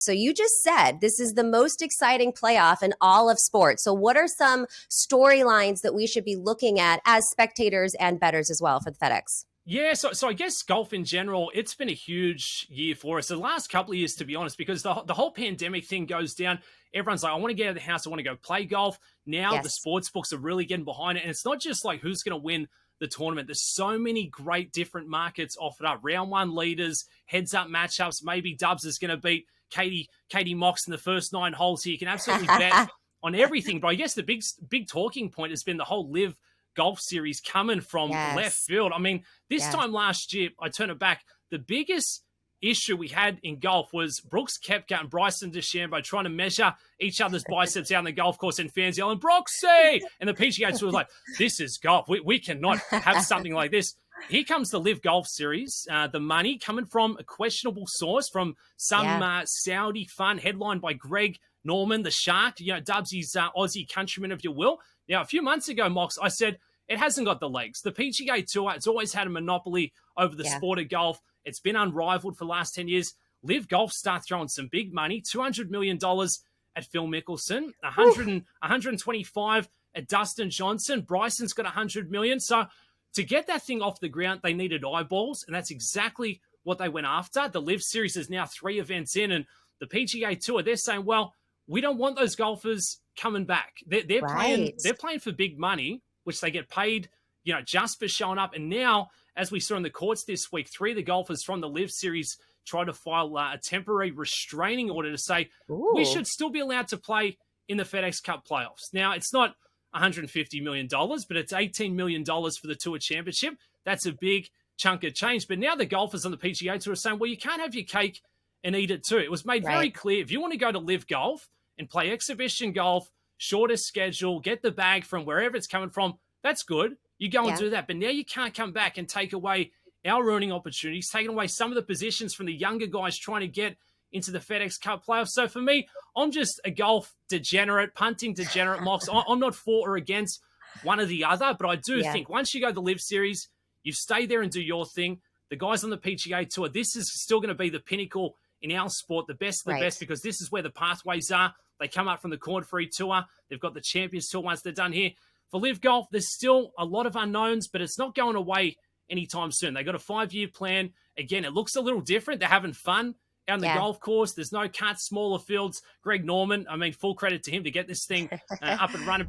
So you just said this is the most exciting playoff in all of sports. So what are some storylines that we should be looking at as spectators and bettors as well for the FedEx? Yeah, so I guess golf in general, it's been a huge year for us. The last couple of years, to be honest, because the whole pandemic thing goes down. Everyone's like, I want to get out of the house. I want to go play golf. Now the Yes. sports books are really getting behind it. And it's not just like who's going to win the tournament. There's so many great different markets offered up. Round one leaders, heads up matchups. Maybe Dubs is going to beat Katie Mox in the first 9 holes here. You can absolutely bet on everything. But I guess the big talking point has been the whole live golf series coming from left field. I mean, this time last year, I turn it back, the biggest issue we had in golf was Brooks Koepka and Bryson DeChambeau trying to measure each other's biceps out on the golf course, and fans yelling, Broxy! And the PGA Tour was like, this is golf. We cannot have something like this. Here comes the Live Golf Series. The money coming from a questionable source from some Saudi fund headlined by Greg Norman, the Shark, Dubsy's Aussie countryman, if you will. Now, a few months ago, Mox, I said it hasn't got the legs. The PGA Tour, it's always had a monopoly over the sport of golf. It's been unrivaled for the last 10 years. Live Golf start throwing some big money, $200 million at Phil Mickelson, 125 at Dustin Johnson. Bryson's got 100 million. So to get that thing off the ground, they needed eyeballs, and that's exactly what they went after. The Live Series is now 3 events in, and the PGA Tour, they're saying, well, we don't want those golfers coming back. They're playing for big money, which they get paid, just for showing up. And now, as we saw in the courts this week, 3 of the golfers from the Live Series tried to file a temporary restraining order to say we should still be allowed to play in the FedEx Cup playoffs. Now, it's not $150 million, but it's $18 million for the Tour Championship. That's a big chunk of change. But now the golfers on the PGA Tour are saying, well, you can't have your cake and eat it too. It was made very clear. If you want to go to Live Golf and play exhibition golf, shorter schedule, get the bag from wherever it's coming from, that's good. You go and do that. But now you can't come back and take away our earning opportunities, taking away some of the positions from the younger guys trying to get into the FedEx Cup playoffs. So for me, I'm just a golf degenerate, punting degenerate, Mox. I'm not for or against one or the other, but I do think once you go to the Live Series, you stay there and do your thing. The guys on the PGA Tour, this is still going to be the pinnacle in our sport, the best of the best, because this is where the pathways are. They come up from the Corn Ferry Tour. They've got the Champions Tour once they're done here. For Live Golf, there's still a lot of unknowns, but it's not going away anytime soon. They got a 5-year plan. Again, it looks a little different. They're having fun out on the golf course. There's no cuts, smaller fields. Greg Norman, I mean, full credit to him to get this thing up and running.